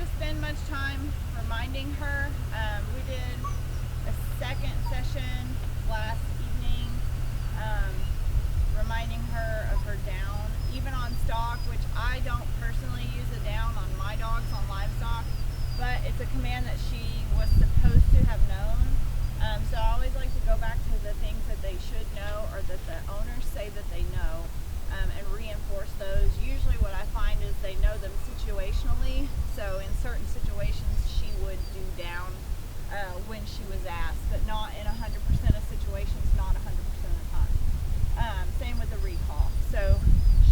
to spend much time reminding her. We did a second session last evening, reminding her of her down, even on stock, which I don't personally use a down on my dogs on livestock, but it's a command that she was supposed to have known. So I always like to go back to the things that they should know, or that the owners say that they know, and reinforce those. Usually what I find is they know them situationally, so in certain situations she would do down when she was asked, but not in 100% of situations, not 100% of the time. Same with the recall. So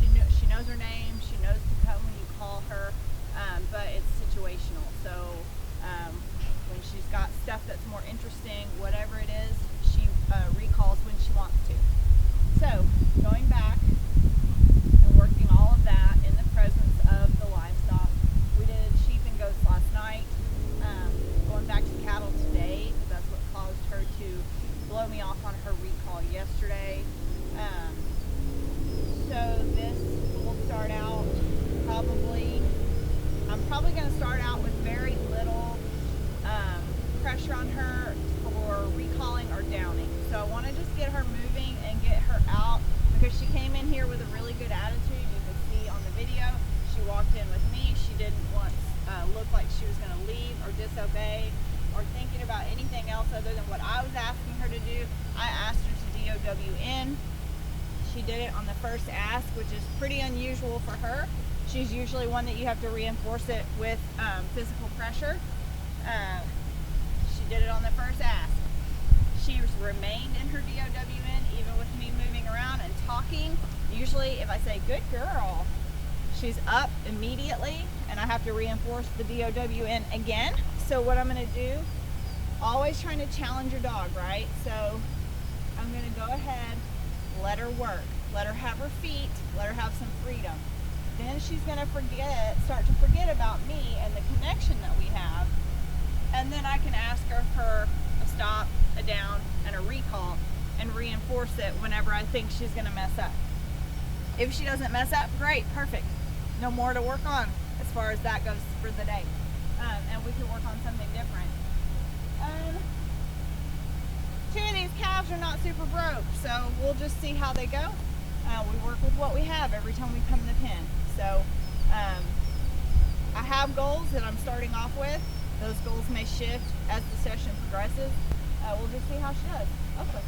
she knows her name, she knows to come when you call her, but it's situational. So when she's got stuff that's more interesting, whatever it is, she recalls when she wants to. So going back and working all of that in the presence of the livestock. We did sheep and goats last night. Going back to cattle today, because that's what caused her to blow me off on her recall yesterday. So this will start out I'm probably going to start out with very little pressure on her for recalling or downing. So I want to just get her moving and get her out, because she came in here with a really good attitude. You can see on the video, she walked in with me. She didn't once look like she was going to leave or disobey or thinking about anything else other than what I was asking her to do. I asked her to DOW in. She did it on the first ask, which is pretty unusual for her. She's usually one that you have to reinforce it with physical pressure. She did it on the first ask. She remained in her DOWN, even with me moving around and talking. Usually if I say, good girl, she's up immediately, and I have to reinforce the DOWN again. So what I'm gonna do, always trying to challenge your dog, right? So I'm gonna go ahead, let her work, let her have her feet, let her have some freedom. Then she's gonna start to forget about me and the connection that we have. And then I can ask her for a stop, a down, and a recall, and reinforce it whenever I think she's gonna mess up. If she doesn't mess up, great, perfect. No more to work on as far as that goes for the day. And we can work on something different. Two of these calves are not super broke, so we'll just see how they go. We work with what we have every time we come in the pen. So I have goals that I'm starting off with. Those goals may shift as the session progresses. We'll just see how she does. Okay.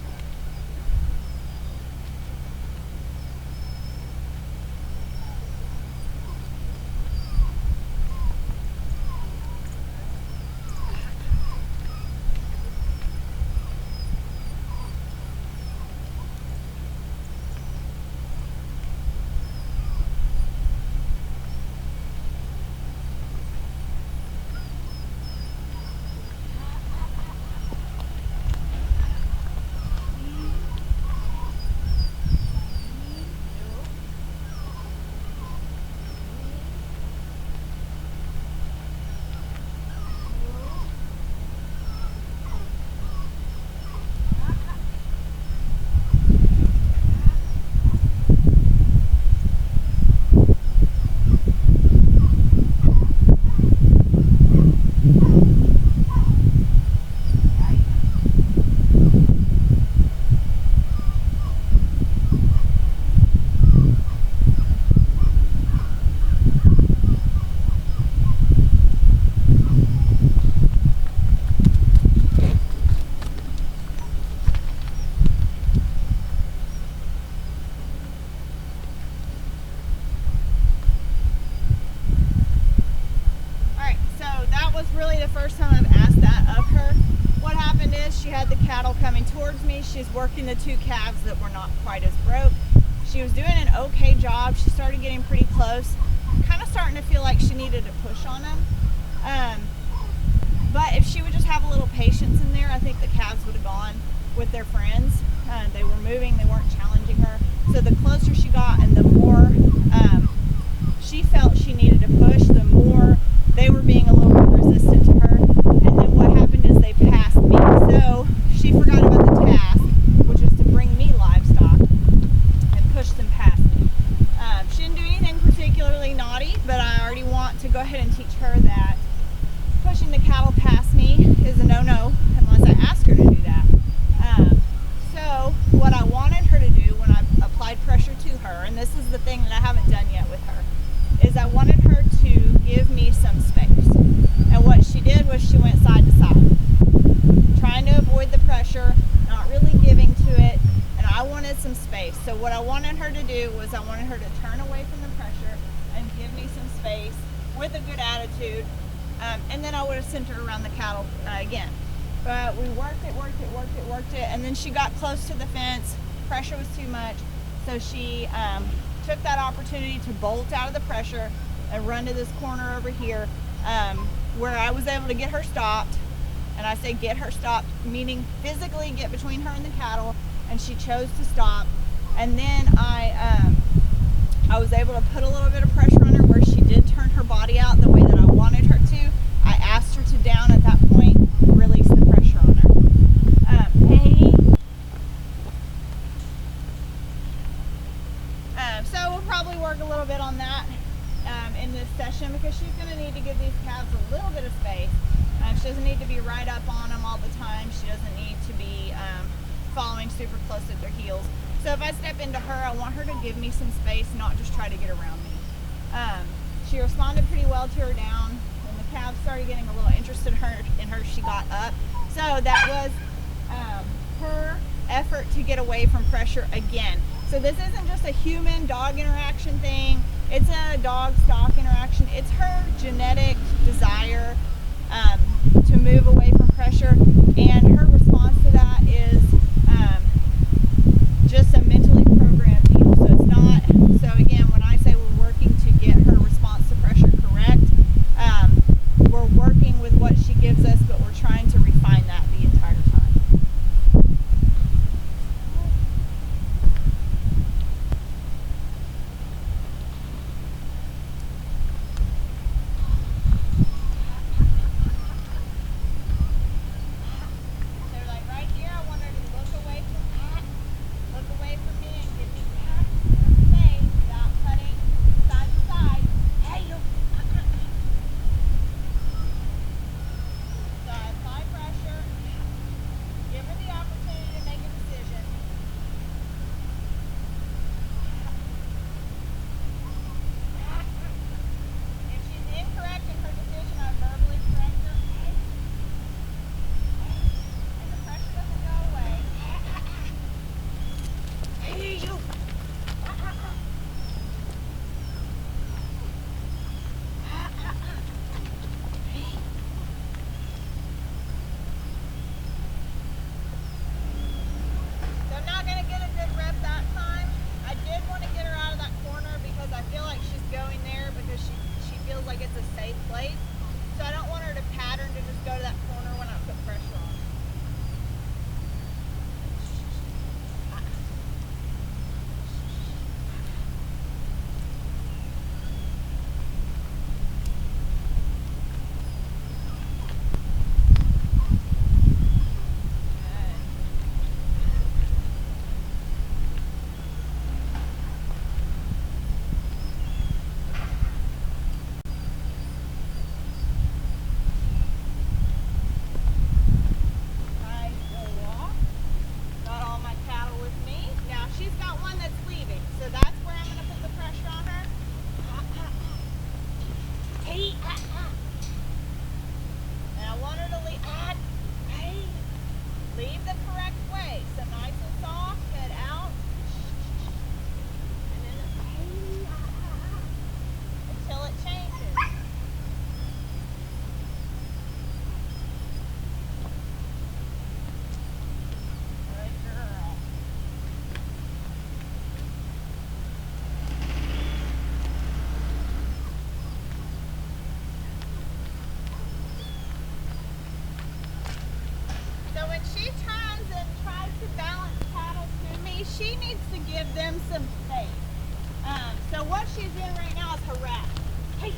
She's working the two calves that were not quite as broke. She was doing an okay job. She started getting pretty close, kind of starting to feel like she needed to push on them. But if she would just have a little patience in there, I think the calves would have gone with their friends. They were moving, they weren't challenging her. So the closer she got and the more she felt she needed to push, the more they were being a little bit resistant to her. And then what happened is they passed me. So she forgot about the task, which is to bring me livestock, and push them past me. She didn't do anything particularly naughty, but I already want to go ahead and teach her that some space. So what I wanted her to do was I wanted her to turn away from the pressure and give me some space with a good attitude. And then I would have sent her around the cattle again. But we worked it, and then she got close to the fence. Pressure was too much, so she took that opportunity to bolt out of the pressure and run to this corner over here, where I was able to get her stopped. And I say get her stopped, meaning physically get between her and the cattle, and she chose to stop. And then I was able to put a little bit of pressure on her where she did turn her body out the way that I wanted her to. I asked her to down at that point, release the pressure on her. So we'll probably work a little bit on that in this session, because she's going to need to give these calves a little bit of space. She doesn't need to be right up on them all the time. She doesn't need to be following super close at their heels. So if I step into her, I want her to give me some space, not just try to get around me. She responded pretty well to her down. When the calves started getting a little interested in her, she got up. So that was her effort to get away from pressure again. So this isn't just a human-dog interaction thing. It's a dog-stock interaction. It's her genetic desire to move away from pressure, and her response to that is just a mentally programmed deal. So it's not, so again, when I say we're working to get her response to pressure correct, we're working with what she gives us, but we're trying to refine that the entire time. She needs to give them some space. So what she's doing right now is harass. Hey.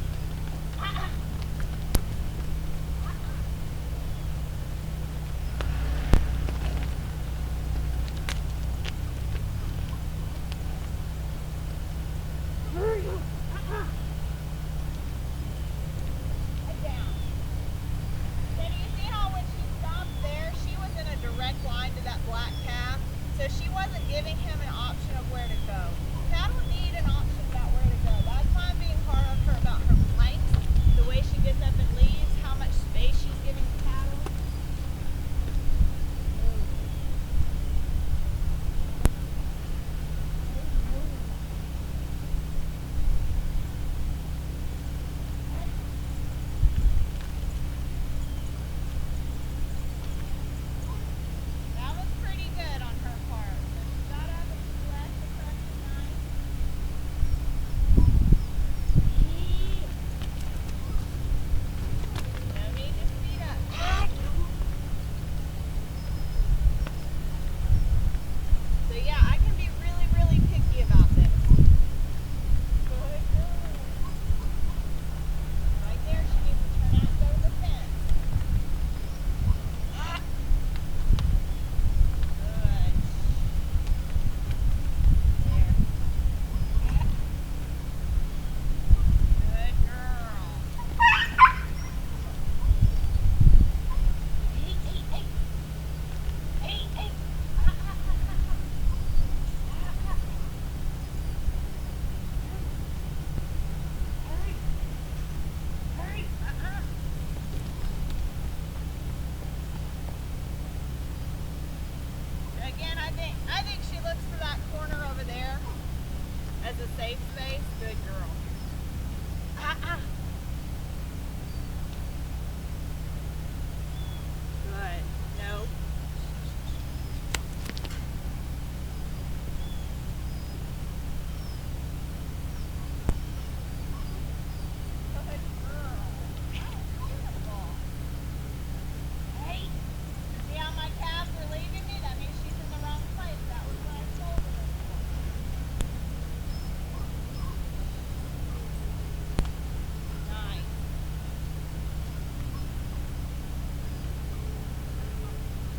safe space. Good girl. Ah. Good. Nope. Good girl. Beautiful. Hey. See how my calves are leaving me? That means she's in the wrong place. That was what I told her. Nice.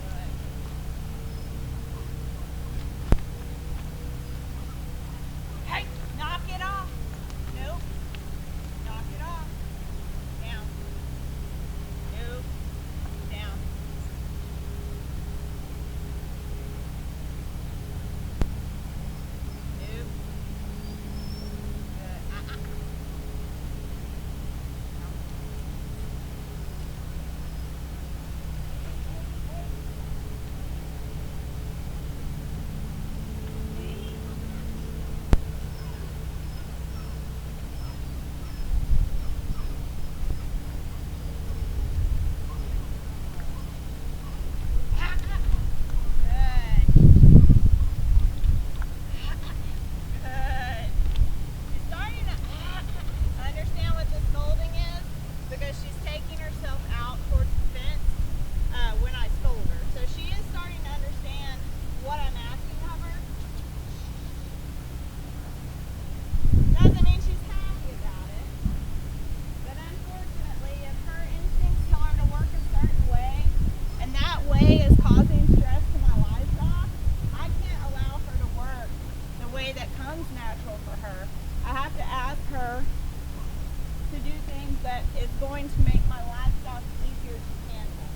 Good. Hey, knock it off. Nope. Knock it off. Down. Nope. Down. Nope. Good. Good. Good. She's starting to understand what this scolding is because she's taking herself out towards the fence when I scold her. So she is starting to understand what I'm asking of her. Doesn't mean she's happy about it. But unfortunately, if her instincts tell her to work a certain way, and that way is causing stress to my livestock, I can't allow her to work the way that comes natural for her. I have to ask her to do things that is going to make my livestock easier to handle.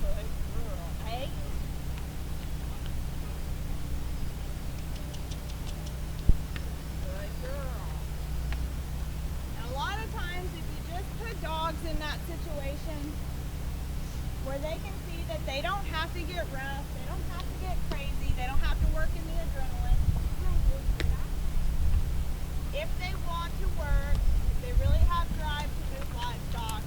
Good girl. Hey. Good girl. And a lot of times if you just put dogs in that situation where they can see that they don't have to get rough, they don't have to get crazy, they don't have to work in the adrenaline. If they want to work, if they really have drive to move livestock,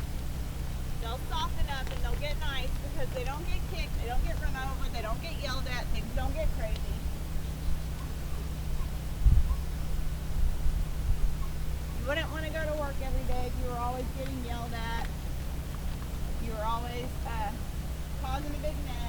they'll soften up and they'll get nice because they don't get kicked, they don't get run over, they don't get yelled at, things don't get crazy. You wouldn't want to go to work every day if you were always getting yelled at. You were always causing a big mess.